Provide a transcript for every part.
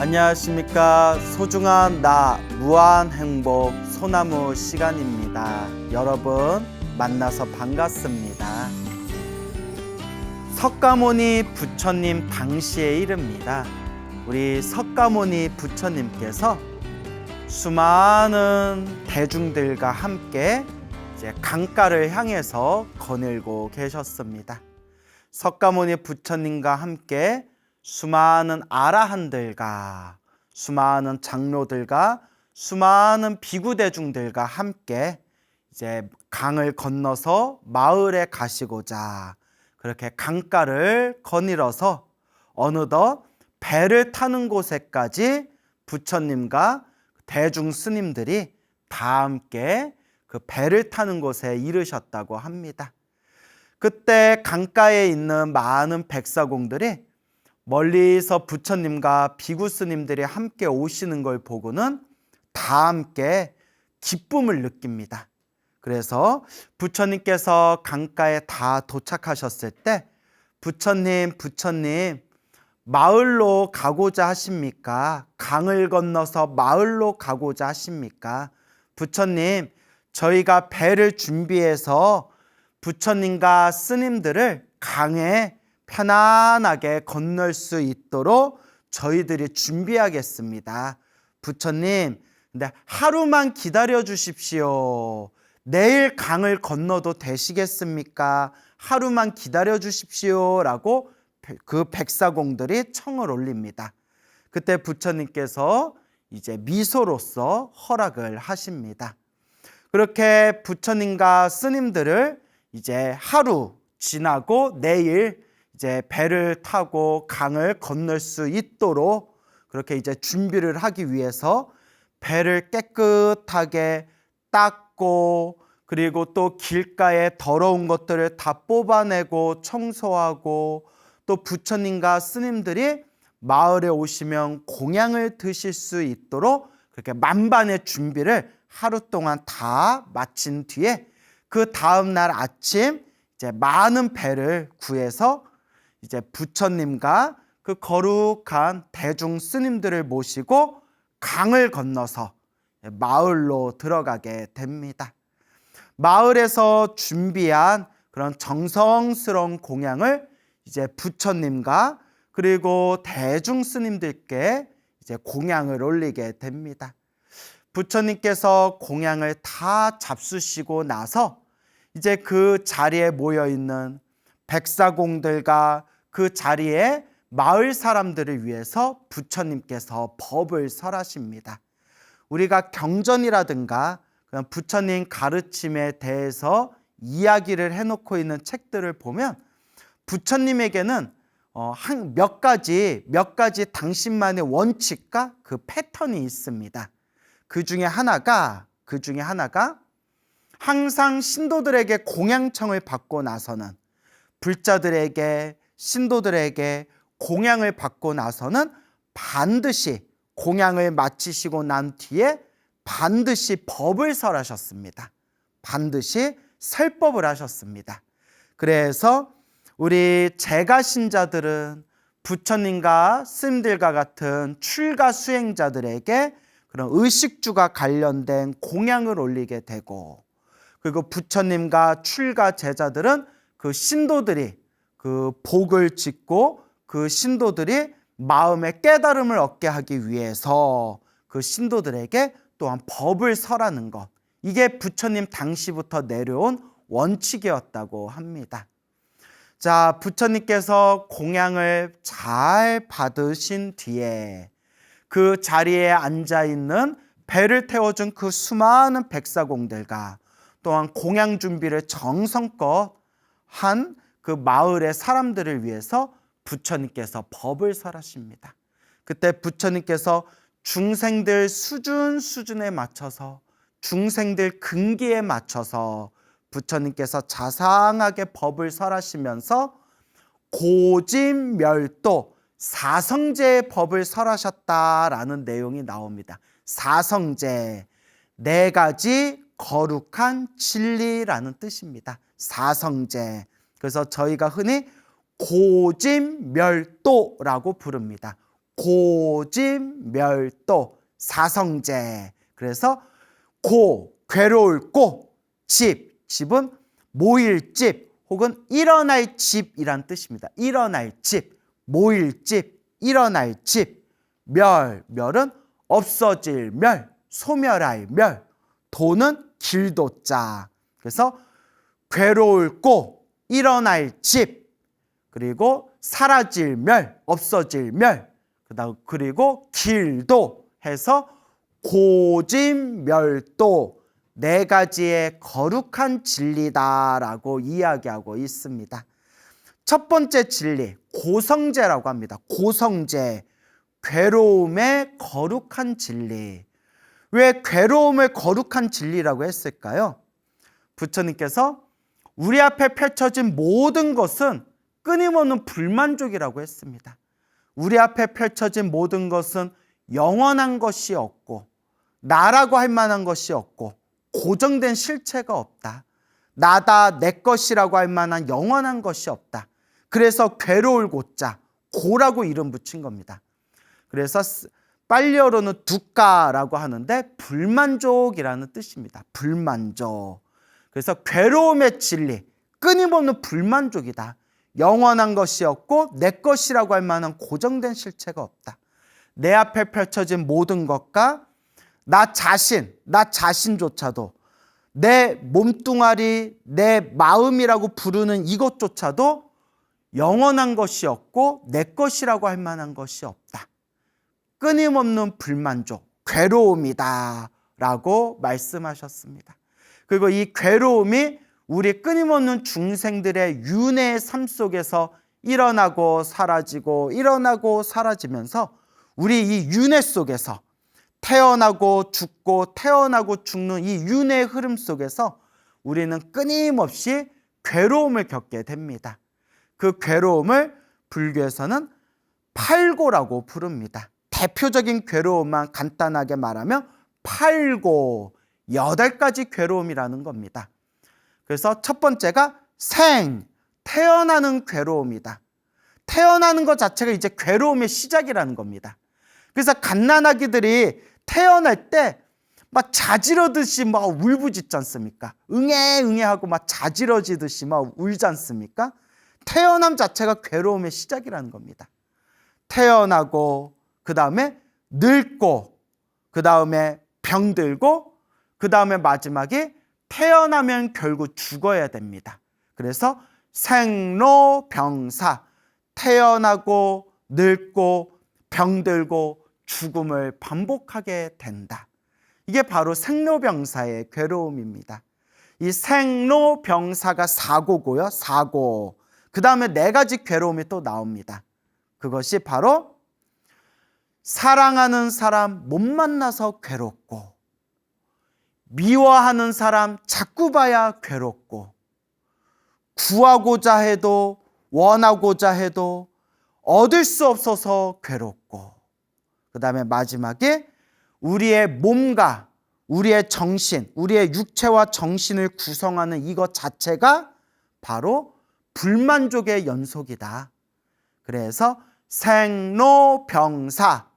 안녕하십니까. 소중한 나 무한행복 소나무 시간입니다. 여러분 만나서 반갑습니다. 석가모니 부처님 당시의 일입니다. 우리 석가모니 부처님께서 수많은 대중들과 함께 이제 강가를 향해서 거닐고 계셨습니다. 석가모니 부처님과 함께 수많은 아라한들과 수많은 장로들과 수많은 비구 대중들과 함께 이제 강을 건너서 마을에 가시고자 그렇게 강가를 거닐어서 어느덧 배를 타는 곳에까지 부처님과 대중 스님들이 다 함께 그 배를 타는 곳에 이르셨다고 합니다. 그때 강가에 있는 많은 백사공들이 멀리서 부처님과 비구 스님들이 함께 오시는 걸 보고는 다 함께 기쁨을 느낍니다. 그래서 부처님께서 강가에 다 도착하셨을 때 부처님 마을로 가고자 하십니까? 강을 건너서 마을로 가고자 하십니까? 부처님, 저희가 배를 준비해서 부처님과 스님들을 강에 편안하게 건널 수 있도록 저희들이 준비하겠습니다. 부처님, 근데 하루만 기다려 주십시오. 내일 강을 건너도 되시겠습니까? 하루만 기다려 주십시오. 라고 그 백사공들이 청을 올립니다. 그때 부처님께서 이제 미소로써 허락을 하십니다. 그렇게 부처님과 스님들을 이제 하루 지나고 내일 이제 배를 타고 강을 건널 수 있도록 그렇게 이제 준비를 하기 위해서 배를 깨끗하게 닦고 그리고 또 길가에 더러운 것들을 다 뽑아내고 청소하고 또 부처님과 스님들이 마을에 오시면 공양을 드실 수 있도록 그렇게 만반의 준비를 하루 동안 다 마친 뒤에 그 다음 날 아침 이제 많은 배를 구해서 이제 부처님과 그 거룩한 대중 스님들을 모시고 강을 건너서 마을로 들어가게 됩니다. 마을에서 준비한 그런 정성스러운 공양을 이제 부처님과 그리고 대중 스님들께 이제 공양을 올리게 됩니다. 부처님께서 공양을 다 잡수시고 나서 이제 그 자리에 모여 있는 백사공들과 그 자리에 마을 사람들을 위해서 부처님께서 법을 설하십니다. 우리가 경전이라든가 그냥 부처님 가르침에 대해서 이야기를 해놓고 있는 책들을 보면 부처님에게는 몇 가지 당신만의 원칙과 그 패턴이 있습니다. 그 중에 하나가 항상 신도들에게 공양청을 받고 나서는 불자들에게 신도들에게 공양을 받고 나서는 반드시 공양을 마치시고 난 뒤에 반드시 법을 설하셨습니다. 반드시 설법을 하셨습니다. 그래서 우리 제가 신자들은 부처님과 스님들과 같은 출가 수행자들에게 그런 의식주가 관련된 공양을 올리게 되고 그리고 부처님과 출가 제자들은 그 신도들이 그 복을 짓고 그 신도들이 마음의 깨달음을 얻게 하기 위해서 그 신도들에게 또한 법을 설하는 것, 이게 부처님 당시부터 내려온 원칙이었다고 합니다. 자, 부처님께서 공양을 잘 받으신 뒤에 그 자리에 앉아있는 배를 태워준 그 수많은 백사공들과 또한 공양 준비를 정성껏 한 그 마을의 사람들을 위해서 부처님께서 법을 설하십니다. 그때 부처님께서 중생들 수준에 맞춰서 중생들 근기에 맞춰서 부처님께서 자상하게 법을 설하시면서 고진멸도 사성제의 법을 설하셨다라는 내용이 나옵니다. 사성제, 네 가지 거룩한 진리라는 뜻입니다. 사성제. 그래서 저희가 흔히 고진멸도라고 부릅니다. 고집멸도 사성제. 그래서 괴로울 집은 모일 집 혹은 일어날 집이란 뜻입니다. 일어날 집, 모일 집, 일어날 집. 멸은 없어질 소멸할 도는 길도자. 그래서 괴로울 일어날 집, 그리고 사라질 없어질 그리고 길도 해서 고집멸도 네 가지의 거룩한 진리다라고 이야기하고 있습니다. 첫 번째 진리, 고성제라고 합니다. 고성제, 괴로움의 거룩한 진리. 왜 괴로움을 거룩한 진리라고 했을까요? 부처님께서 우리 앞에 펼쳐진 모든 것은 끊임없는 불만족이라고 했습니다. 우리 앞에 펼쳐진 모든 것은 영원한 것이 없고 나라고 할 만한 것이 없고 고정된 실체가 없다. 나다 내 것이라고 할 만한 영원한 것이 없다. 그래서 괴로울 고자 고라고 이름 붙인 겁니다. 그래서 빨리어로는 두까라고 하는데 불만족이라는 뜻입니다. 불만족. 그래서 괴로움의 진리, 끊임없는 불만족이다. 영원한 것이 없고 내 것이라고 할 만한 고정된 실체가 없다. 내 앞에 펼쳐진 모든 것과 나 자신조차도 내 몸뚱아리, 내 마음이라고 부르는 이것조차도 영원한 것이 없고 내 것이라고 할 만한 것이 없다. 끊임없는 불만족, 괴로움이다 라고 말씀하셨습니다. 그리고 이 괴로움이 우리 끊임없는 중생들의 윤회의 삶 속에서 일어나고 사라지면서 우리 이 윤회 속에서 태어나고 죽고 태어나고 죽는 이 윤회의 흐름 속에서 우리는 끊임없이 괴로움을 겪게 됩니다. 그 괴로움을 불교에서는 팔고라고 부릅니다. 대표적인 괴로움만 간단하게 말하면 팔고 8가지 괴로움이라는 겁니다. 그래서 첫 번째가 태어나는 괴로움이다. 태어나는 것 자체가 이제 괴로움의 시작이라는 겁니다. 그래서 갓난아기들이 태어날 때 막 자지러듯이 막 울부짖지 않습니까? 응애 하고 막 자지러지듯이 막 울지 않습니까? 태어남 자체가 괴로움의 시작이라는 겁니다. 태어나고 그 다음에 늙고 그 다음에 병들고 그 다음에 마지막에 태어나면 결국 죽어야 됩니다. 그래서 생로병사, 태어나고 늙고 병들고 죽음을 반복하게 된다. 이게 바로 생로병사의 괴로움입니다. 이 생로병사가 사고고요. 사고. 그 다음에 4가지 괴로움이 또 나옵니다. 그것이 바로 사랑하는 사람 못 만나서 괴롭고, 미워하는 사람 자꾸 봐야 괴롭고, 구하고자 해도 원하고자 해도 얻을 수 없어서 괴롭고, 그 다음에 마지막에 우리의 몸과 우리의 정신, 우리의 육체와 정신을 구성하는 이것 자체가 바로 불만족의 연속이다. 그래서 생로병사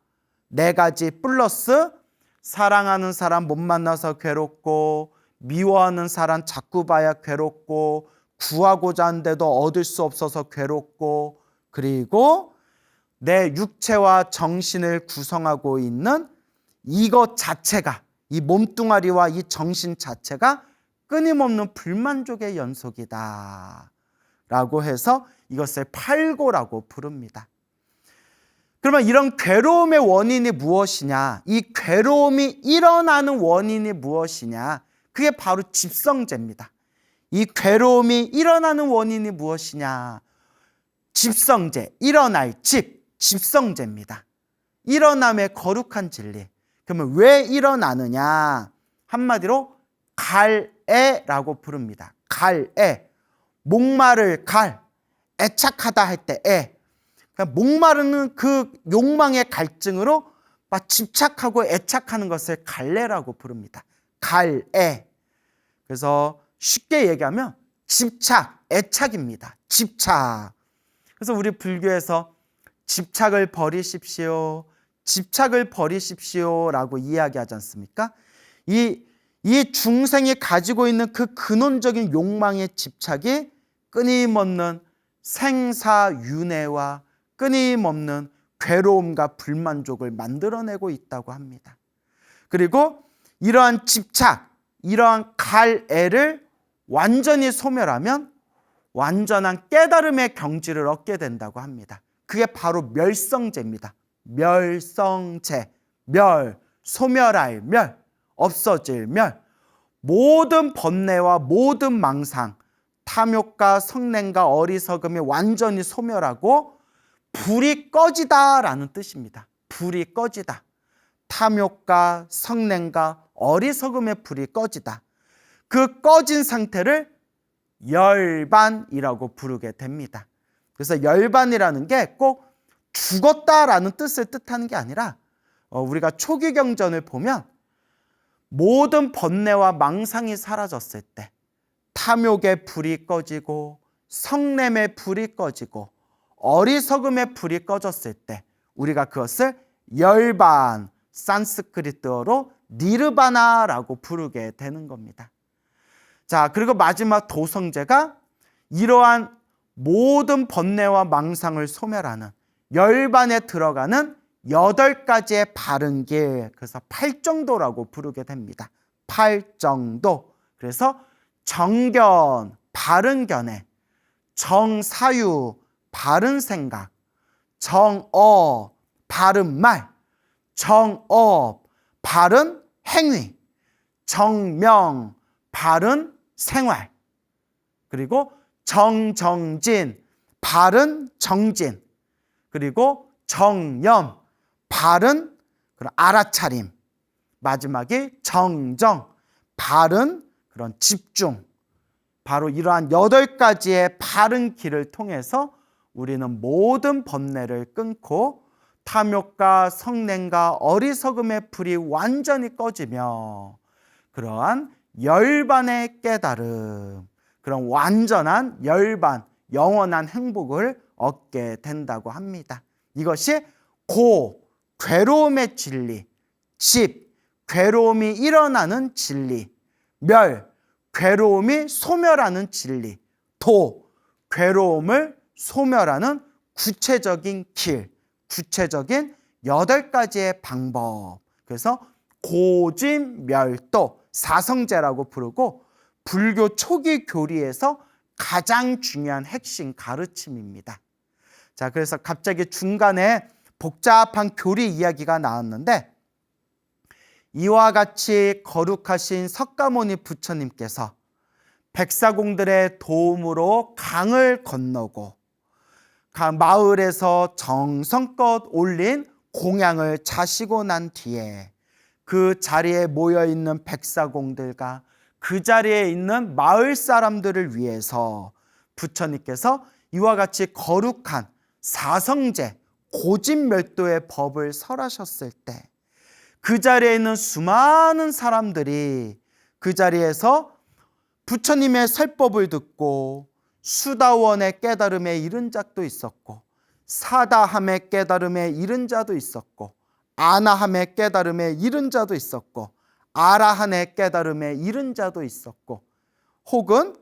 4가지 플러스 사랑하는 사람 못 만나서 괴롭고, 미워하는 사람 자꾸 봐야 괴롭고, 구하고자 하는데도 얻을 수 없어서 괴롭고, 그리고 내 육체와 정신을 구성하고 있는 이것 자체가, 이 몸뚱아리와 이 정신 자체가 끊임없는 불만족의 연속이다 라고 해서 이것을 팔고라고 부릅니다. 그러면 이런 괴로움의 원인이 무엇이냐? 이 괴로움이 일어나는 원인이 무엇이냐? 그게 바로 집성제입니다. 이 괴로움이 일어나는 원인이 무엇이냐? 집성제, 일어날 집성제입니다. 일어남의 거룩한 진리. 그러면 왜 일어나느냐? 한마디로 갈애라고 부릅니다. 갈애. 목마를 애착하다 할 때 애. 목마르는 그 욕망의 갈증으로 막 집착하고 애착하는 것을 갈래라고 부릅니다. 갈애. 그래서 쉽게 얘기하면 집착, 애착입니다. 집착. 그래서 우리 불교에서 집착을 버리십시오. 집착을 버리십시오. 라고 이야기하지 않습니까? 이 중생이 가지고 있는 그 근원적인 욕망의 집착이 끊임없는 생사윤회와 끊임없는 괴로움과 불만족을 만들어내고 있다고 합니다. 그리고 이러한 집착, 이러한 갈애를 완전히 소멸하면 완전한 깨달음의 경지를 얻게 된다고 합니다. 그게 바로 멸성제입니다. 멸성제, 소멸할 멸, 없어질 멸. 모든 번뇌와 모든 망상, 탐욕과 성냄과 어리석음이 완전히 소멸하고 불이 꺼지다라는 뜻입니다. 불이 꺼지다. 탐욕과 성냄과 어리석음의 불이 꺼지다. 그 꺼진 상태를 열반이라고 부르게 됩니다. 그래서 열반이라는 게 꼭 죽었다라는 뜻을 뜻하는 게 아니라 우리가 초기경전을 보면 모든 번뇌와 망상이 사라졌을 때 탐욕의 불이 꺼지고 성냄의 불이 꺼지고 어리석음의 불이 꺼졌을 때 우리가 그것을 열반, 산스크리트어로 니르바나라고 부르게 되는 겁니다. 자, 그리고 마지막 도성제가 이러한 모든 번뇌와 망상을 소멸하는 열반에 들어가는 8가지의 바른 길, 그래서 팔정도라고 부르게 됩니다. 팔정도. 그래서 정견, 바른 견해, 정사유, 바른 생각, 정어, 바른 말, 정업, 바른 행위, 정명, 바른 생활, 그리고 정정진, 바른 정진, 그리고 정념, 바른 그런 알아차림, 마지막에 정정, 바른 그런 집중. 바로 이러한 8가지의 바른 길을 통해서 우리는 모든 번뇌를 끊고 탐욕과 성냄과 어리석음의 불이 완전히 꺼지며 그러한 열반의 깨달음, 그런 완전한 열반, 영원한 행복을 얻게 된다고 합니다. 이것이 고, 괴로움의 진리, 집, 괴로움이 일어나는 진리, 멸, 괴로움이 소멸하는 진리, 도, 괴로움을 소멸하는 구체적인 길, 구체적인 8가지의 방법. 그래서 고진멸도, 사성제라고 부르고 불교 초기 교리에서 가장 중요한 핵심 가르침입니다. 자, 그래서 갑자기 중간에 복잡한 교리 이야기가 나왔는데 이와 같이 거룩하신 석가모니 부처님께서 백사공들의 도움으로 강을 건너고 마을에서 정성껏 올린 공양을 자시고 난 뒤에 그 자리에 모여있는 백사공들과 그 자리에 있는 마을 사람들을 위해서 부처님께서 이와 같이 거룩한 사성제, 고진멸도의 법을 설하셨을 때 그 자리에 있는 수많은 사람들이 그 자리에서 부처님의 설법을 듣고 수다원의 깨달음에 이른 자도 있었고 사다함의 깨달음에 이른 자도 있었고 아나함의 깨달음에 이른 자도 있었고 아라한의 깨달음에 이른 자도 있었고 혹은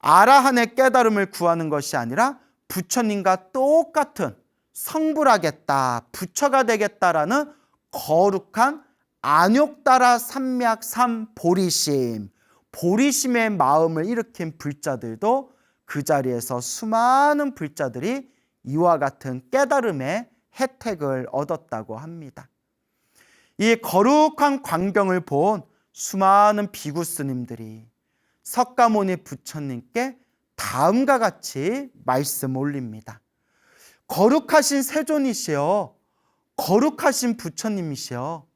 아라한의 깨달음을 구하는 것이 아니라 부처님과 똑같은 성불하겠다, 부처가 되겠다라는 거룩한 안욕따라 삼맥삼 보리심, 보리심의 마음을 일으킨 불자들도 그 자리에서 수많은 불자들이 이와 같은 깨달음의 혜택을 얻었다고 합니다. 이 거룩한 광경을 본 수많은 비구 스님들이 석가모니 부처님께 다음과 같이 말씀 올립니다. 거룩하신 세존이시여, 거룩하신 부처님이시여,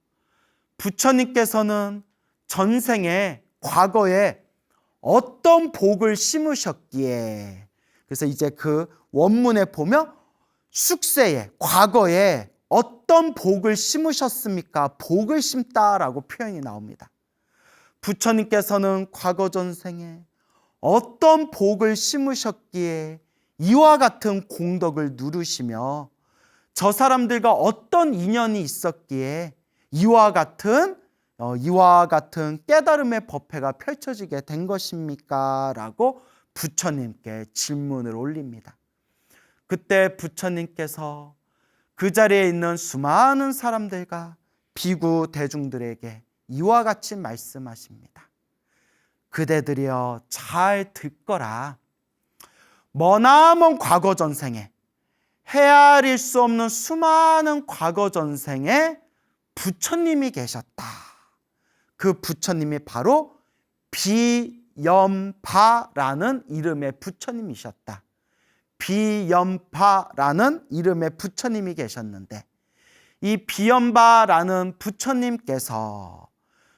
부처님께서는 전생에 과거에 어떤 복을 심으셨기에, 그래서 이제 그 원문에 보면 숙세에, 과거에 어떤 복을 심으셨습니까? 복을 심다라고 표현이 나옵니다. 부처님께서는 과거 전생에 어떤 복을 심으셨기에 이와 같은 공덕을 누르시며 저 사람들과 어떤 인연이 있었기에 이와 같은 깨달음의 법회가 펼쳐지게 된 것입니까? 라고 부처님께 질문을 올립니다. 그때 부처님께서 그 자리에 있는 수많은 사람들과 비구 대중들에게 이와 같이 말씀하십니다. 그대들이여 잘 듣거라. 머나먼 과거 전생에, 헤아릴 수 없는 수많은 과거 전생에 부처님이 계셨다. 그 부처님이 바로 비연파라는 이름의 부처님이셨다. 비연파라는 이름의 부처님이 계셨는데, 이 비연파라는 부처님께서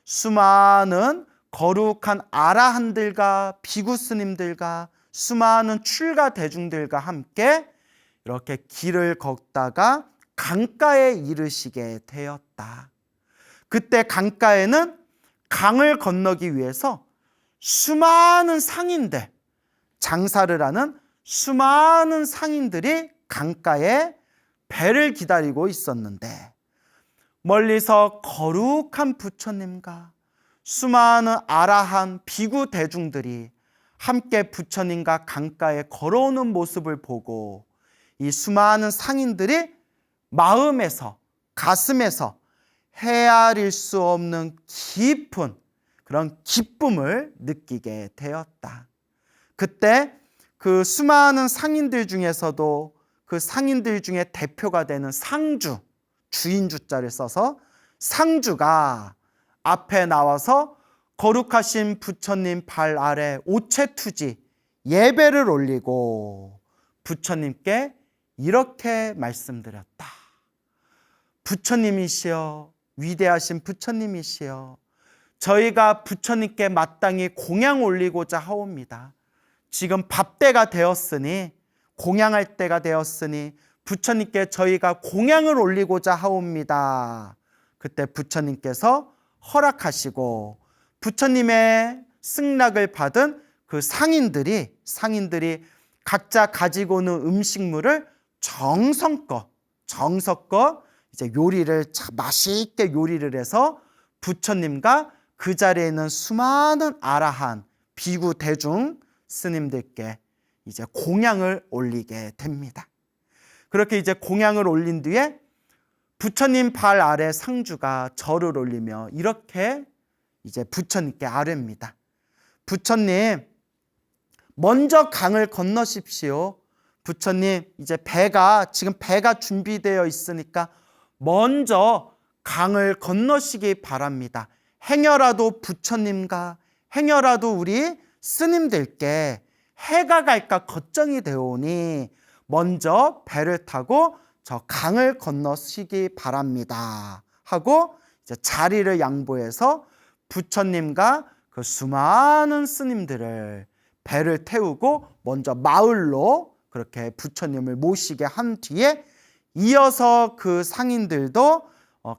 수많은 거룩한 아라한들과 비구스님들과 수많은 출가 대중들과 함께 이렇게 길을 걷다가 강가에 이르시게 되었다. 그때 강가에는 강을 건너기 위해서 수많은 상인들, 장사를 하는 수많은 상인들이 강가에 배를 기다리고 있었는데, 멀리서 거룩한 부처님과 수많은 아라한 비구 대중들이 함께 부처님과 강가에 걸어오는 모습을 보고 이 수많은 상인들이 마음에서, 가슴에서 헤아릴 수 없는 깊은 그런 기쁨을 느끼게 되었다. 그때 그 수많은 상인들 중에서도 그 상인들 중에 대표가 되는 상주, 주인주자를 써서 상주가 앞에 나와서 거룩하신 부처님 발 아래 오체투지 예배를 올리고 부처님께 이렇게 말씀드렸다. 부처님이시여, 위대하신 부처님이시여, 저희가 부처님께 마땅히 공양 올리고자 하옵니다. 지금 밥때가 되었으니, 공양할 때가 되었으니 부처님께 저희가 공양을 올리고자 하옵니다. 그때 부처님께서 허락하시고 부처님의 승낙을 받은 그 상인들이 각자 가지고 오는 음식물을 정성껏 이제 요리를 맛있게 요리를 해서 부처님과 그 자리에 있는 수많은 아라한 비구 대중 스님들께 이제 공양을 올리게 됩니다. 그렇게 이제 공양을 올린 뒤에 부처님 발 아래 상주가 절을 올리며 이렇게 이제 부처님께 아뢰입니다. 부처님, 먼저 강을 건너십시오. 부처님, 이제 지금 배가 준비되어 있으니까 먼저 강을 건너시기 바랍니다. 행여라도 부처님과 행여라도 우리 스님들께 해가 갈까 걱정이 되오니 먼저 배를 타고 저 강을 건너시기 바랍니다. 하고 이제 자리를 양보해서 부처님과 그 수많은 스님들을 배를 태우고 먼저 마을로 그렇게 부처님을 모시게 한 뒤에 이어서 그 상인들도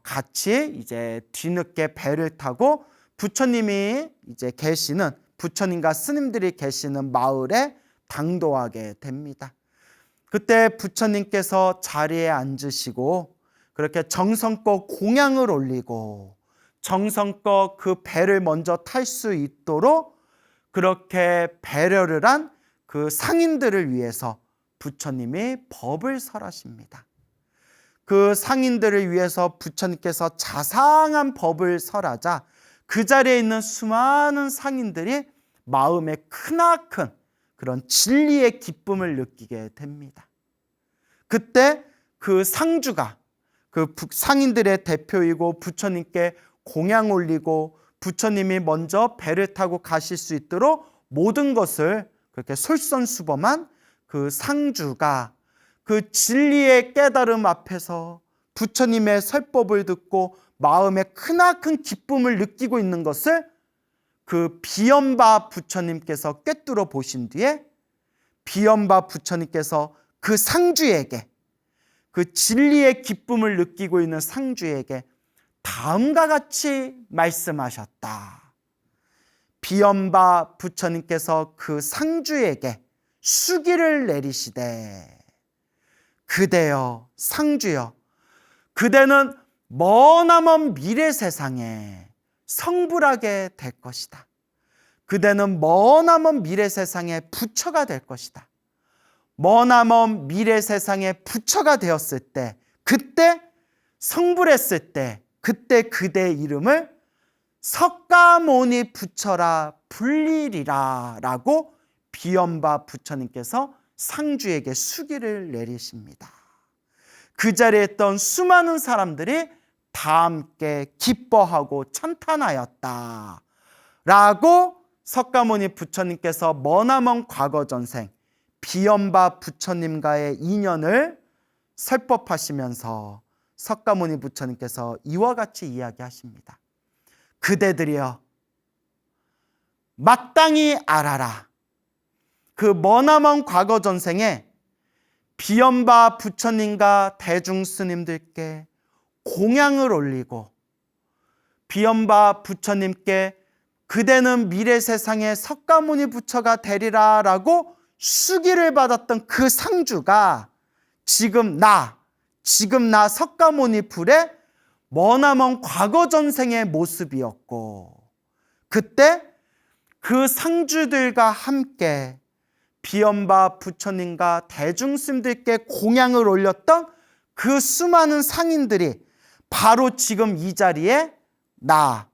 같이 이제 뒤늦게 배를 타고 부처님이 이제 계시는, 부처님과 스님들이 계시는 마을에 당도하게 됩니다. 그때 부처님께서 자리에 앉으시고 그렇게 정성껏 공양을 올리고 정성껏 그 배를 먼저 탈 수 있도록 그렇게 배려를 한 그 상인들을 위해서 부처님이 법을 설하십니다. 그 상인들을 위해서 부처님께서 자상한 법을 설하자 그 자리에 있는 수많은 상인들이 마음에 크나큰 그런 진리의 기쁨을 느끼게 됩니다. 그때 그 상주가 그 상인들의 대표이고 부처님께 공양 올리고 부처님이 먼저 배를 타고 가실 수 있도록 모든 것을 그렇게 솔선수범한 그 상주가 그 진리의 깨달음 앞에서 부처님의 설법을 듣고 마음에 크나큰 기쁨을 느끼고 있는 것을 그 비연바 부처님께서 꿰뚫어 보신 뒤에 비연바 부처님께서 그 상주에게, 그 진리의 기쁨을 느끼고 있는 상주에게 다음과 같이 말씀하셨다. 비연바 부처님께서 그 상주에게 수기를 내리시되 그대여 상주여, 그대는 머나먼 미래 세상에 성불하게 될 것이다. 그대는 머나먼 미래 세상에 부처가 될 것이다. 머나먼 미래 세상에 부처가 되었을 때, 그때 성불했을 때, 그때 그대의 이름을 석가모니 부처라 불리리라 라고 비엄바 부처님께서 상주에게 수기를 내리십니다. 그 자리에 있던 수많은 사람들이 다 함께 기뻐하고 찬탄하였다 라고 석가모니 부처님께서 머나먼 과거 전생 비엄바 부처님과의 인연을 설법하시면서 석가모니 부처님께서 이와 같이 이야기하십니다. 그대들이여 마땅히 알아라. 그 머나먼 과거 전생에 비엄바 부처님과 대중스님들께 공양을 올리고 비엄바 부처님께 그대는 미래 세상에 석가모니 부처가 되리라 라고 수기를 받았던 그 상주가 지금 나 석가모니 불의 머나먼 과거 전생의 모습이었고, 그때 그 상주들과 함께 비엄바 부처님과 대중스님들께 공양을 올렸던 그 수많은 상인들이 바로 지금 이 자리에 나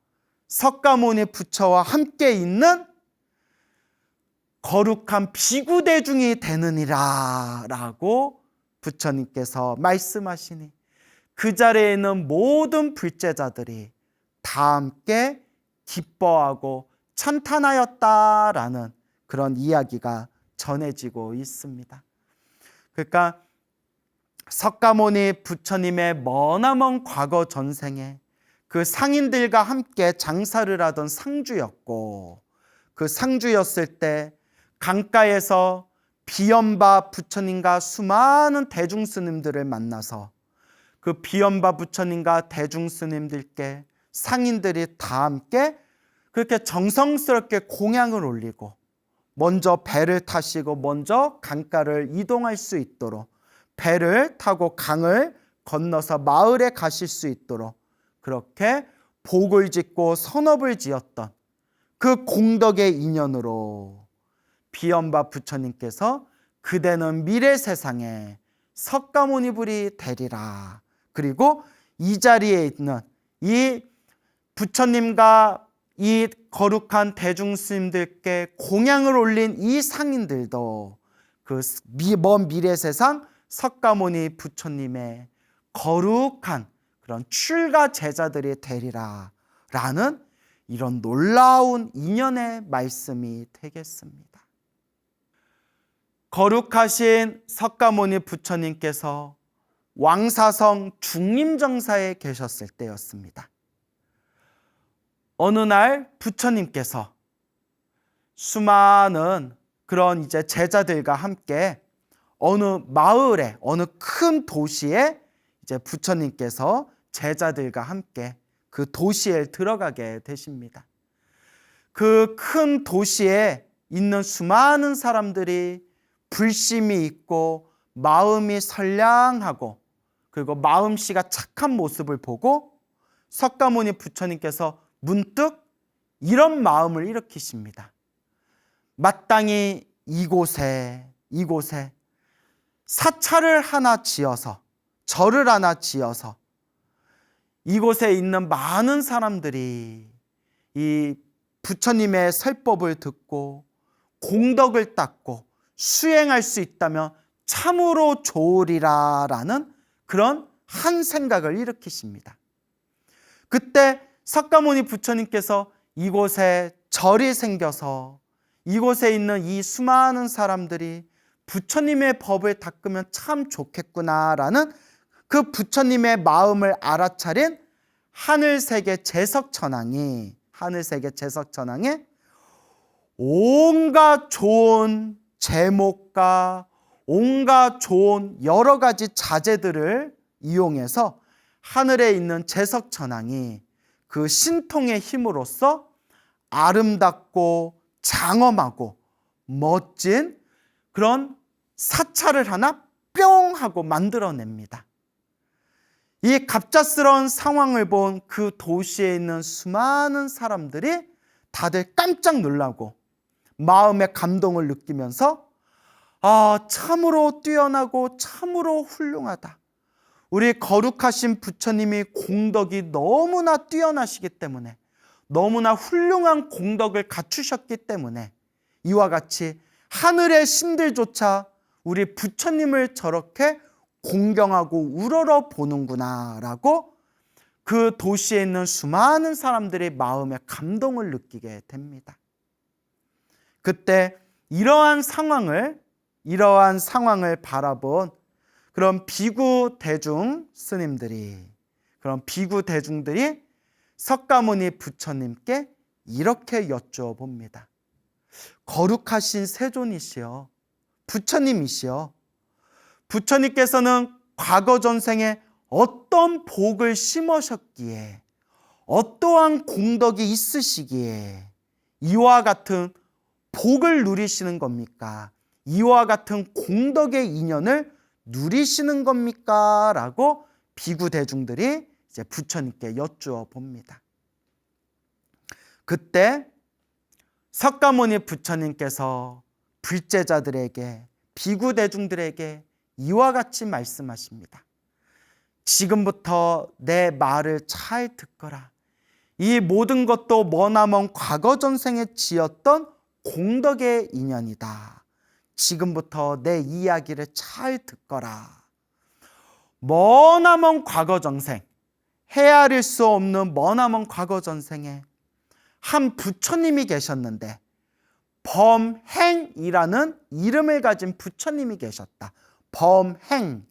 석가모니 부처와 함께 있는 거룩한 비구대중이 되느니라 라고 부처님께서 말씀하시니 그 자리에 있는 모든 불제자들이 다 함께 기뻐하고 찬탄하였다라는 그런 이야기가 전해지고 있습니다. 그러니까 석가모니 부처님의 머나먼 과거 전생에 그 상인들과 함께 장사를 하던 상주였고, 그 상주였을 때 강가에서 비엄바 부처님과 수많은 대중스님들을 만나서 그 비엄바 부처님과 대중스님들께 상인들이 다 함께 그렇게 정성스럽게 공양을 올리고 먼저 배를 타시고 먼저 강가를 이동할 수 있도록 배를 타고 강을 건너서 마을에 가실 수 있도록 그렇게 복을 짓고 선업을 지었던 그 공덕의 인연으로 비엄바 부처님께서 그대는 미래 세상에 석가모니 불이 되리라. 그리고 이 자리에 있는 이 부처님과 이 거룩한 대중스님들께 공양을 올린 이 상인들도 그 먼 미래 세상 석가모니 부처님의 거룩한 그런 출가 제자들이 되리라 라는 이런 놀라운 인연의 말씀이 되겠습니다. 거룩하신 석가모니 부처님께서 왕사성 중림정사에 계셨을 때였습니다. 어느 날 부처님께서 수많은 그런 이제 제자들과 함께 어느 마을에, 어느 큰 도시에 이제 부처님께서 제자들과 함께 그 도시에 들어가게 되십니다. 그 큰 도시에 있는 수많은 사람들이 불심이 있고 마음이 선량하고 그리고 마음씨가 착한 모습을 보고 석가모니 부처님께서 문득 이런 마음을 일으키십니다. 마땅히 이곳에 사찰을 하나 지어서 절을 하나 지어서 이곳에 있는 많은 사람들이 이 부처님의 설법을 듣고 공덕을 닦고 수행할 수 있다면 참으로 좋으리라라는 그런 한 생각을 일으키십니다. 그때 석가모니 부처님께서 이곳에 절이 생겨서 이곳에 있는 이 수많은 사람들이 부처님의 법을 닦으면 참 좋겠구나라는 그 부처님의 마음을 알아차린 하늘세계 제석천왕에 온갖 좋은 제목과 온갖 좋은 여러 가지 자재들을 이용해서 하늘에 있는 제석천왕이 그 신통의 힘으로써 아름답고 장엄하고 멋진 그런 사찰을 하나 뿅 하고 만들어냅니다. 이 갑작스러운 상황을 본 그 도시에 있는 수많은 사람들이 다들 깜짝 놀라고 마음의 감동을 느끼면서 참으로 뛰어나고 참으로 훌륭하다. 우리 거룩하신 부처님이 공덕이 너무나 뛰어나시기 때문에, 너무나 훌륭한 공덕을 갖추셨기 때문에 이와 같이 하늘의 신들조차 우리 부처님을 저렇게 공경하고 우러러 보는구나 라고 그 도시에 있는 수많은 사람들의 마음에 감동을 느끼게 됩니다. 그때 이러한 상황을 바라본 그런 비구 대중 스님들이, 그런 비구 대중들이 석가모니 부처님께 이렇게 여쭈어봅니다. 거룩하신 세존이시여, 부처님이시여, 부처님께서는 과거 전생에 어떤 복을 심으셨기에, 어떠한 공덕이 있으시기에 이와 같은 복을 누리시는 겁니까? 이와 같은 공덕의 인연을 누리시는 겁니까? 라고 비구 대중들이 이제 부처님께 여쭈어 봅니다. 그때 석가모니 부처님께서 불제자들에게, 비구 대중들에게 이와 같이 말씀하십니다. 지금부터 내 말을 잘 듣거라. 이 모든 것도 머나먼 과거 전생에 지었던 공덕의 인연이다. 지금부터 내 이야기를 잘 듣거라. 머나먼 과거 전생, 헤아릴 수 없는 머나먼 과거 전생에 한 부처님이 계셨는데, 범행이라는 이름을 가진 부처님이 계셨다. 범행이라는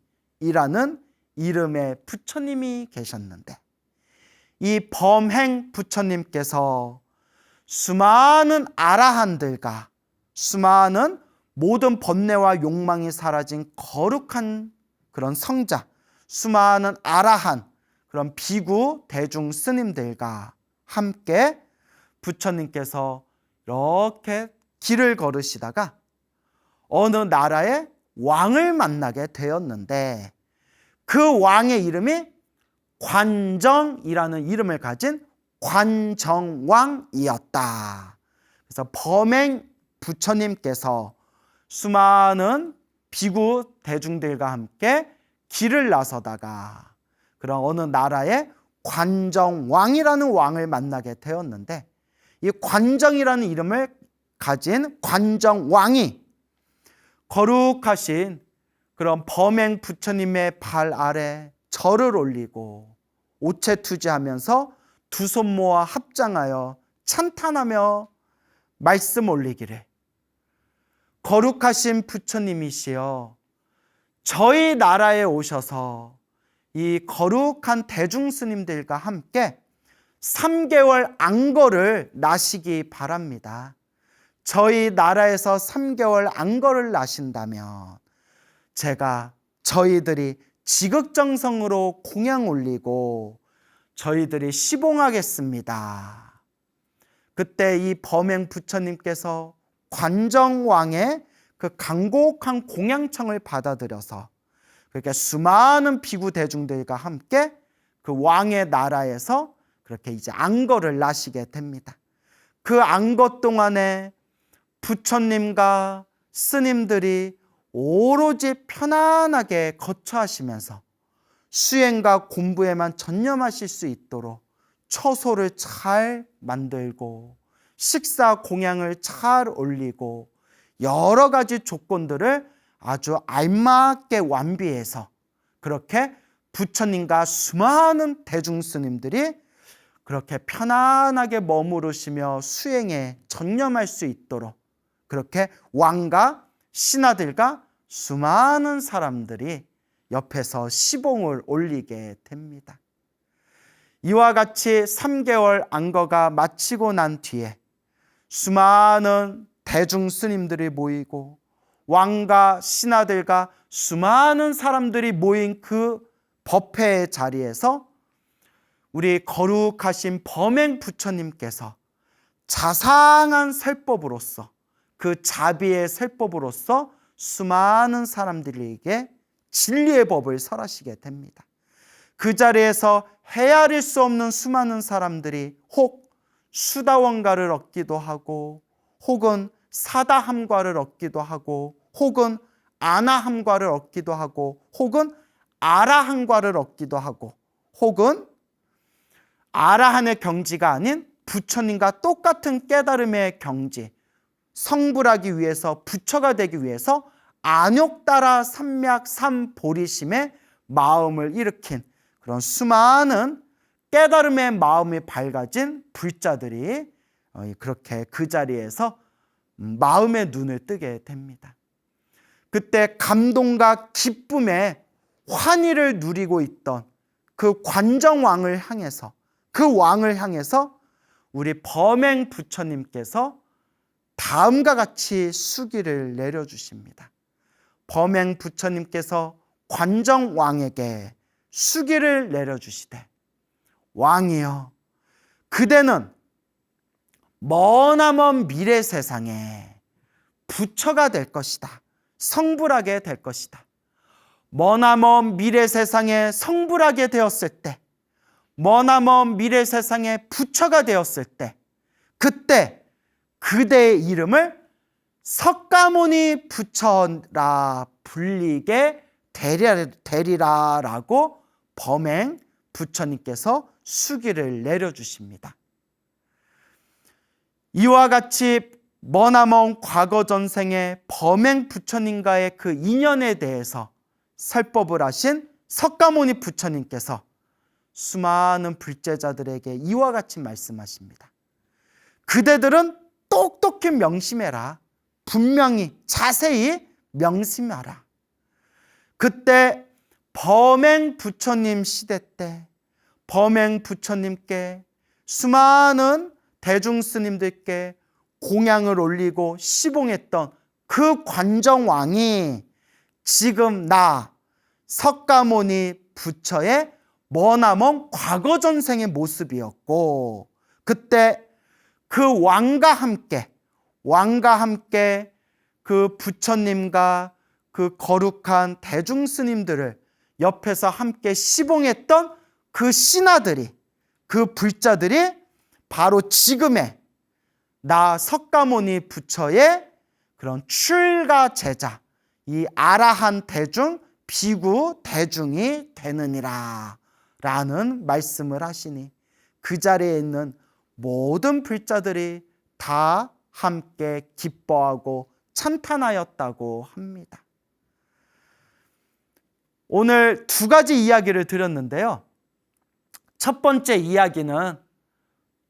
이름의 부처님이 계셨는데, 이 범행 부처님께서 수많은 아라한들과 수많은 모든 번뇌와 욕망이 사라진 거룩한 그런 성자, 수많은 아라한, 그런 비구 대중 스님들과 함께 부처님께서 이렇게 길을 걸으시다가 어느 나라의 왕을 만나게 되었는데, 그 왕의 이름이 관정이라는 이름을 가진 관정왕이었다. 그래서 범행 부처님께서 수많은 비구 대중들과 함께 길을 나서다가 그런 어느 나라의 관정왕이라는 왕을 만나게 되었는데, 이 관정이라는 이름을 가진 관정왕이 거룩하신 그런 범행 부처님의 발 아래 절을 올리고 오체투지하면서 두 손 모아 합장하여 찬탄하며 말씀 올리기를, 거룩하신 부처님이시여, 저희 나라에 오셔서 이 거룩한 대중스님들과 함께 3개월 안거를 나시기 바랍니다. 저희 나라에서 3개월 안거를 나신다면 제가 저희들이 지극정성으로 공양 올리고 저희들이 시봉하겠습니다. 그때 이 범행 부처님께서 관정왕의 그 간곡한 공양청을 받아들여서 그렇게 수많은 비구 대중들과 함께 그 왕의 나라에서 그렇게 이제 안거를 나시게 됩니다. 그 안거 동안에 부처님과 스님들이 오로지 편안하게 거처하시면서 수행과 공부에만 전념하실 수 있도록 처소를 잘 만들고 식사 공양을 잘 올리고 여러 가지 조건들을 아주 알맞게 완비해서 그렇게 부처님과 수많은 대중스님들이 그렇게 편안하게 머무르시며 수행에 전념할 수 있도록 그렇게 왕과 신하들과 수많은 사람들이 옆에서 시봉을 올리게 됩니다. 이와 같이 3개월 안거가 마치고 난 뒤에 수많은 대중 스님들이 모이고 왕과 신하들과 수많은 사람들이 모인 그 법회의 자리에서 우리 거룩하신 범행 부처님께서 자상한 설법으로서, 그 자비의 설법으로서 수많은 사람들에게 진리의 법을 설하시게 됩니다. 그 자리에서 헤아릴 수 없는 수많은 사람들이 혹 수다원가를 얻기도 하고, 혹은 사다함과를 얻기도 하고, 혹은 아나함과를 얻기도 하고, 혹은 아라함과를 얻기도 하고, 혹은 아라한의 경지가 아닌 부처님과 똑같은 깨달음의 경지, 성불하기 위해서, 부처가 되기 위해서 안욕따라 삼맥 삼보리심의 마음을 일으킨 그런 수많은 깨달음의 마음이 밝아진 불자들이 그렇게 그 자리에서 마음의 눈을 뜨게 됩니다. 그때 감동과 기쁨의 환희를 누리고 있던 그 관정왕을 향해서, 그 왕을 향해서 우리 범행 부처님께서 다음과 같이 수기를 내려주십니다. 범행 부처님께서 관정왕에게 수기를 내려주시되, 왕이여, 그대는 머나먼 미래 세상에 부처가 될 것이다. 성불하게 될 것이다. 머나먼 미래 세상에 성불하게 되었을 때, 머나먼 미래 세상에 부처가 되었을 때, 그때 그대의 이름을 석가모니 부처라 불리게 되리라라고 범행 부처님께서 수기를 내려주십니다. 이와 같이 머나먼 과거 전생의 범행 부처님과의 그 인연에 대해서 설법을 하신 석가모니 부처님께서 수많은 불제자들에게 이와 같이 말씀하십니다. 그대들은 똑똑히 명심해라. 분명히 자세히 명심하라. 그때 범행 부처님 시대 때 범행 부처님께 수많은 대중 스님들께 공양을 올리고 시봉했던 그 관정왕이 지금 나 석가모니 부처의 머나먼 과거 전생의 모습이었고, 그때 그 왕과 함께 그 부처님과 그 거룩한 대중 스님들을 옆에서 함께 시봉했던 그 신하들이, 그 불자들이 바로 지금의 나 석가모니 부처의 그런 출가 제자, 이 아라한 대중, 비구 대중이 되느니라 라는 말씀을 하시니, 그 자리에 있는 모든 불자들이 다 함께 기뻐하고 찬탄하였다고 합니다. 오늘 두 가지 이야기를 드렸는데요. 첫 번째 이야기는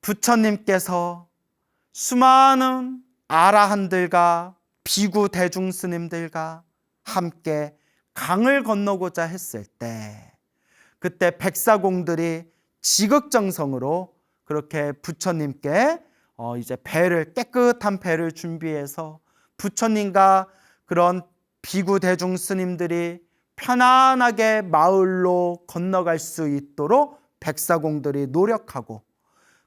부처님께서 수많은 아라한들과 비구 대중 스님들과 함께 강을 건너고자 했을 때, 그때 백사공들이 지극정성으로 그렇게 부처님께 이제 깨끗한 배를 준비해서 부처님과 그런 비구 대중 스님들이 편안하게 마을로 건너갈 수 있도록 백사공들이 노력하고,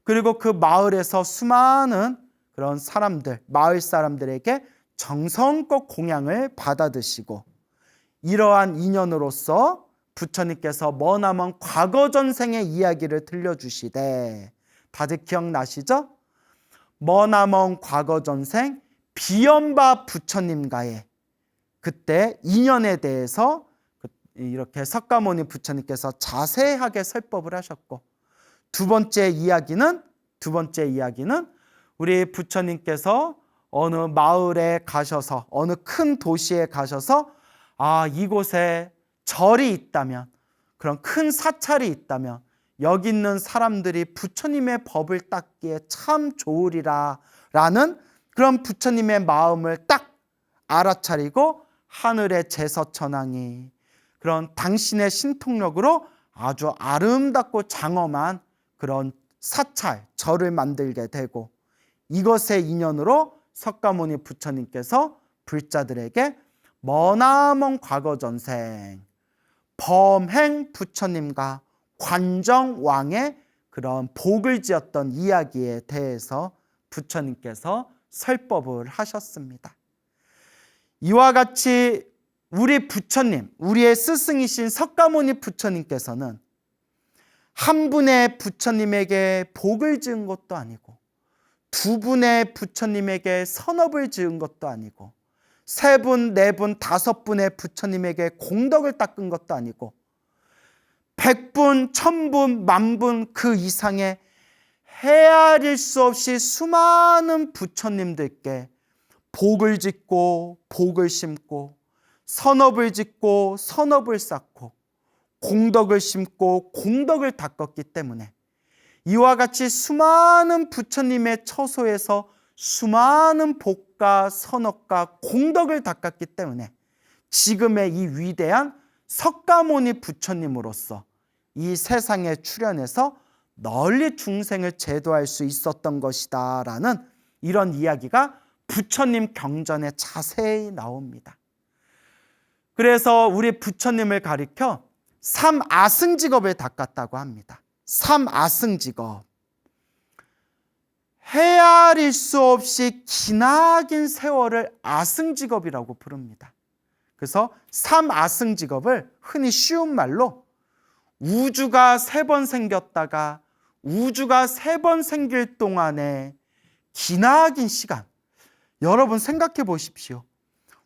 그리고 그 마을에서 수많은 그런 사람들, 마을 사람들에게 정성껏 공양을 받아드시고, 이러한 인연으로서 부처님께서 머나먼 과거 전생의 이야기를 들려주시되, 다들 기억나시죠? 머나먼 과거 전생 비연바 부처님과의 그때 인연에 대해서 이렇게 석가모니 부처님께서 자세하게 설법을 하셨고, 두 번째 이야기는 우리 부처님께서 어느 마을에 가셔서, 어느 큰 도시에 가셔서 이곳에 절이 있다면, 그런 큰 사찰이 있다면 여기 있는 사람들이 부처님의 법을 닦기에 참 좋으리라 라는 그런 부처님의 마음을 딱 알아차리고, 하늘의 제서천왕이 그런 당신의 신통력으로 아주 아름답고 장엄한 그런 사찰, 절을 만들게 되고, 이것의 인연으로 석가모니 부처님께서 불자들에게 머나먼 과거 전생 범행 부처님과 관정왕의 그런 복을 지었던 이야기에 대해서 부처님께서 설법을 하셨습니다. 이와 같이 우리 부처님, 우리의 스승이신 석가모니 부처님께서는 한 분의 부처님에게 복을 지은 것도 아니고, 두 분의 부처님에게 선업을 지은 것도 아니고, 세 분, 네 분, 다섯 분의 부처님에게 공덕을 닦은 것도 아니고, 100분, 1000분, 10,000분 그 이상의 헤아릴 수 없이 수많은 부처님들께 복을 짓고 복을 심고, 선업을 짓고 선업을 쌓고, 공덕을 심고 공덕을 닦았기 때문에, 이와 같이 수많은 부처님의 처소에서 수많은 복과 선업과 공덕을 닦았기 때문에 지금의 이 위대한 석가모니 부처님으로서 이 세상에 출현해서 널리 중생을 제도할 수 있었던 것이다 라는 이런 이야기가 부처님 경전에 자세히 나옵니다. 그래서 우리 부처님을 가리켜 삼아승직업을 닦았다고 합니다. 삼아승직업, 헤아릴 수 없이 기나긴 세월을 아승직업이라고 부릅니다. 그래서 삼아승직업을 흔히 쉬운 말로 우주가 3번 생겼다가 우주가 3번 생길 동안에 기나긴 시간, 여러분 생각해 보십시오.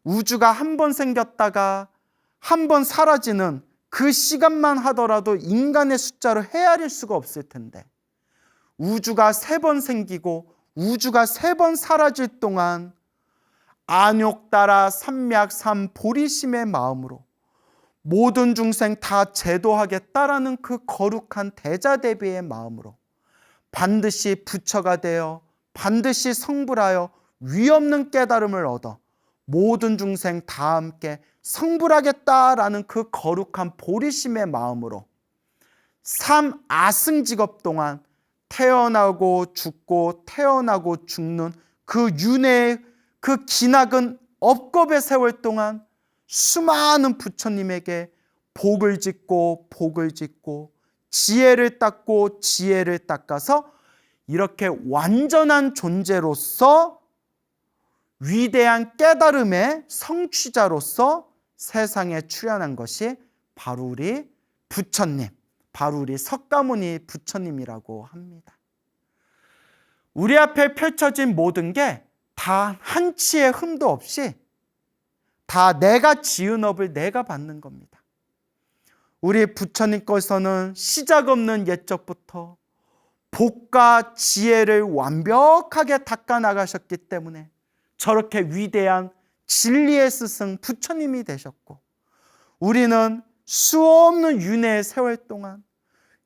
우주가 1번 생겼다가 1번 사라지는 그 시간만 하더라도 인간의 숫자로 헤아릴 수가 없을 텐데, 우주가 3번 생기고 우주가 3번 사라질 동안 안욕따라 삼맥삼 보리심의 마음으로 모든 중생 다 제도하겠다라는 그 거룩한 대자대비의 마음으로 반드시 부처가 되어 반드시 성불하여 위없는 깨달음을 얻어 모든 중생 다 함께 성불하겠다라는 그 거룩한 보리심의 마음으로 삼아승직업 동안 태어나고 죽고 태어나고 죽는 그 윤회의 그 기나긴 업겁의 세월 동안 수많은 부처님에게 복을 짓고 복을 짓고 지혜를 닦고 지혜를 닦아서 이렇게 완전한 존재로서 위대한 깨달음의 성취자로서 세상에 출현한 것이 바로 우리 부처님, 바로 우리 석가모니 부처님이라고 합니다. 우리 앞에 펼쳐진 모든 게 다 한치의 흠도 없이 다 내가 지은 업을 내가 받는 겁니다. 우리 부처님께서는 시작 없는 옛적부터 복과 지혜를 완벽하게 닦아 나가셨기 때문에 저렇게 위대한 진리의 스승 부처님이 되셨고, 우리는 수없는 윤회의 세월 동안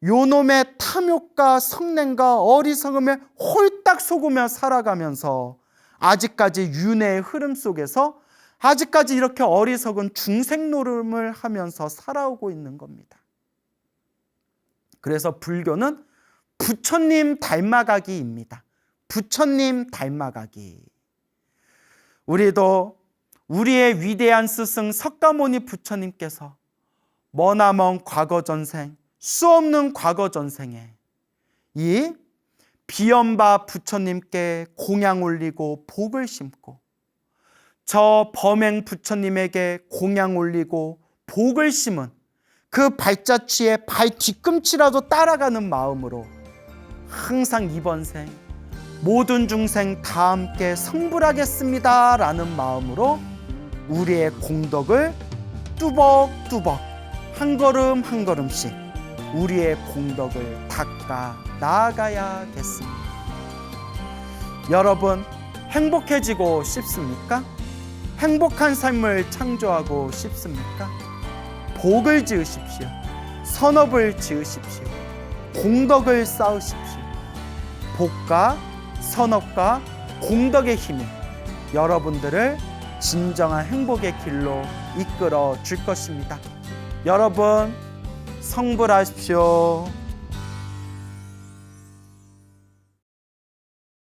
요놈의 탐욕과 성냄과 어리석음에 홀딱 속으며 살아가면서 아직까지 윤회의 흐름 속에서 아직까지 이렇게 어리석은 중생 노름을 하면서 살아오고 있는 겁니다. 그래서 불교는 부처님 닮아가기입니다. 부처님 닮아가기. 우리도 우리의 위대한 스승 석가모니 부처님께서 머나먼 과거 전생, 수없는 과거 전생에 이 비연바 부처님께 공양 올리고 복을 심고, 저 범행 부처님에게 공양 올리고 복을 심은 그 발자취의 발 뒤꿈치라도 따라가는 마음으로 항상 이번 생 모든 중생 다 함께 성불하겠습니다 라는 마음으로 우리의 공덕을 뚜벅뚜벅 한 걸음 한 걸음씩 우리의 공덕을 닦아 나아가야겠습니다. 여러분, 행복해지고 싶습니까? 행복한 삶을 창조하고 싶습니까? 복을 지으십시오. 선업을 지으십시오. 공덕을 쌓으십시오. 복과 선업과 공덕의 힘이 여러분들을 진정한 행복의 길로 이끌어 줄 것입니다. 여러분, 성불하십시오.